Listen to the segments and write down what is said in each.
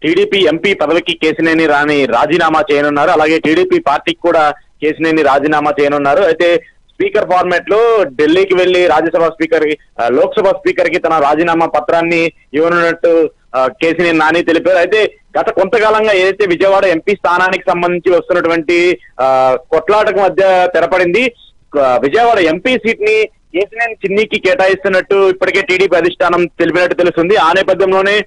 TDP MP పదవికి కేశినేని రాణి రాజీనామా చేయనున్నారు. అలాగే టీడీపీ పార్టీకి కూడా కేశినేని రాజీనామా చేయనున్నారు. అయితే స్పీకర్ ఫార్మాట్ లో ఢిల్లీకి వెళ్లి రాజ్యసభ స్పీకర్ కి లోక్సభ స్పీకర్ కి తన రాజీనామా పత్రాన్ని ఇవ్వనున్నట్టు కేశినేని నాని తెలిపారు. అయితే గత కొంతకాలంగా ఏదైతే విజయవాడ ఎంపీ స్థానానికి సంబంధించి వస్తున్నటువంటి కొట్లాటకు మధ్య తెరపడింది. విజయవాడ ఎంపీ సీట్ ని కేశినేని చిన్నికి కేటాయిస్తున్నట్టు ఇప్పటికే టీడీపీ అధిష్టానం తెలిపినట్టు తెలుస్తుంది. ఆ నేపథ్యంలోనే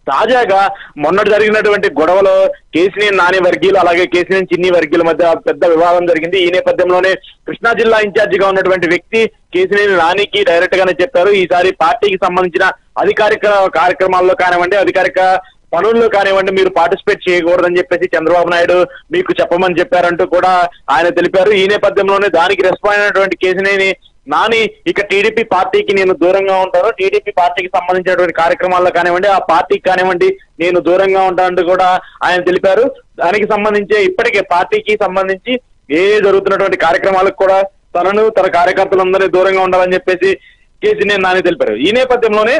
తాజాగా మొన్నటి జరిగినటువంటి గొడవలో కేశినేని నాని వర్గీయులు అలాగే కేశినేని చిన్ని వర్గీయుల మధ్య పెద్ద వివాదం జరిగింది. ఈ నేపథ్యంలోనే కృష్ణా జిల్లా ఇన్ఛార్జిగా ఉన్నటువంటి వ్యక్తి కేశినేని నానికి డైరెక్ట్ గానే చెప్పారు, ఈసారి పార్టీకి సంబంధించిన అధికారిక కార్యక్రమాల్లో కానివ్వండి, అధికారిక పనుల్లో కానివ్వండి మీరు పార్టిసిపేట్ చేయకూడదని చెప్పేసి చంద్రబాబు నాయుడు మీకు చెప్పమని చెప్పారంటూ కూడా ఆయన తెలిపారు. ఈ నేపథ్యంలోనే దానికి రెస్పాండ్ అయినటువంటి కేశినేని నాని ఇక టీడీపీ పార్టీకి నేను దూరంగా ఉంటాను, టీడీపీ పార్టీకి సంబంధించినటువంటి కార్యక్రమాల్లో కానివ్వండి, ఆ పార్టీకి కానివ్వండి నేను దూరంగా ఉంటానంటూ కూడా ఆయన తెలిపారు. దానికి సంబంధించి ఇప్పటికే పార్టీకి సంబంధించి జరుగుతున్నటువంటి కార్యక్రమాలకు కూడా తనను తన కార్యకర్తలందరినీ దూరంగా ఉండాలని చెప్పేసి కేశినేని నాని తెలిపారు. ఈ నేపథ్యంలోనే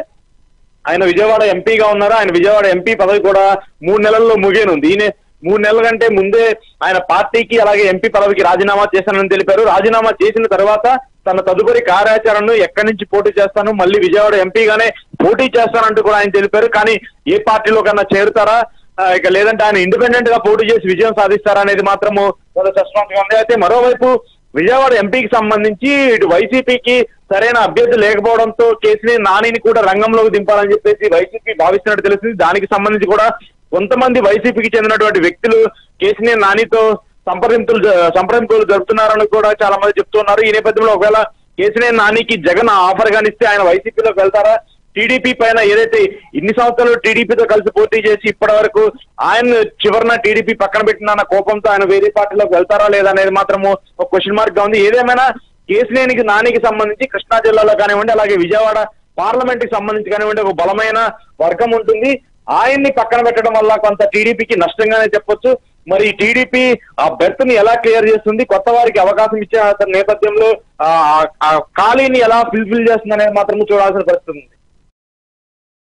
ఆయన విజయవాడ ఎంపీగా ఉన్నారు. ఆయన విజయవాడ ఎంపీ పదవి కూడా 3 నెలల్లో ముగియనుంది. ఈయన 3 నెలల కంటే ముందే ఆయన పార్టీకి అలాగే ఎంపీ పదవికి రాజీనామా చేశానని తెలిపారు. రాజీనామా చేసిన తర్వాత తన తదుపరి కార్యాచరణను ఎక్కడి నుంచి పోటీ చేస్తాను, మళ్ళీ విజయవాడ ఎంపీగానే పోటీ చేస్తానంటూ కూడా ఆయన తెలిపారు. కానీ ఏ పార్టీలో కన్నా చేరుతారా ఇక లేదంటే ఆయన ఇండిపెండెంట్ గా పోటీ చేసి విజయం సాధిస్తారా అనేది మాత్రము కొంత సస్పెన్స్గా ఉంది. అయితే మరోవైపు విజయవాడ ఎంపీకి సంబంధించి ఇటు వైసీపీకి సరైన అభ్యర్థి లేకపోవడంతో కేశినేని నానిని కూడా రంగంలోకి దింపాలని చెప్పేసి వైసీపీ భావిస్తున్నట్టు తెలిసింది. దానికి సంబంధించి కూడా కొంతమంది వైసీపీకి చెందినటువంటి వ్యక్తులు కేశినేని నానితో సంప్రదింపులు జరుపుతున్నారని కూడా చాలా మంది చెప్తున్నారు. ఈ నేపథ్యంలో ఒకవేళ కేశినేని నానికి జగన్ ఆఫర్ గానిస్తే ఆయన వైసీపీలోకి వెళ్తారా, టీడీపీ పైన ఏదైతే ఇన్ని సంవత్సరాలు టీడీపీతో కలిసి పోటీ చేసి ఇప్పటి వరకు ఆయన చివరిన టీడీపీ పక్కన పెట్టిన కోపంతో ఆయన వేరే పార్టీలోకి వెళ్తారా లేదా అనేది మాత్రము ఒక క్వశ్చన్ మార్క్ గా ఉంది. ఏదేమైనా కేశినేనికి నానికి సంబంధించి కృష్ణా జిల్లాలో కానివ్వండి, అలాగే విజయవాడ పార్లమెంట్ కి సంబంధించి కానివ్వండి ఒక బలమైన వర్గం ఉంటుంది. ఆయన్ని పక్కన పెట్టడం వల్ల కొంత టీడీపీకి నష్టంగానే చెప్పొచ్చు. మరి టీడీపీ ఆ బెర్త్ ని ఎలా క్లియర్ చేస్తుంది, కొత్త వారికి అవకాశం ఇచ్చే నేపథ్యంలో ఆ ఖాళీని ఎలా ఫుల్ఫిల్ చేస్తుంది అనేది మాత్రం చూడాల్సిన పరిస్థితి ఉంది.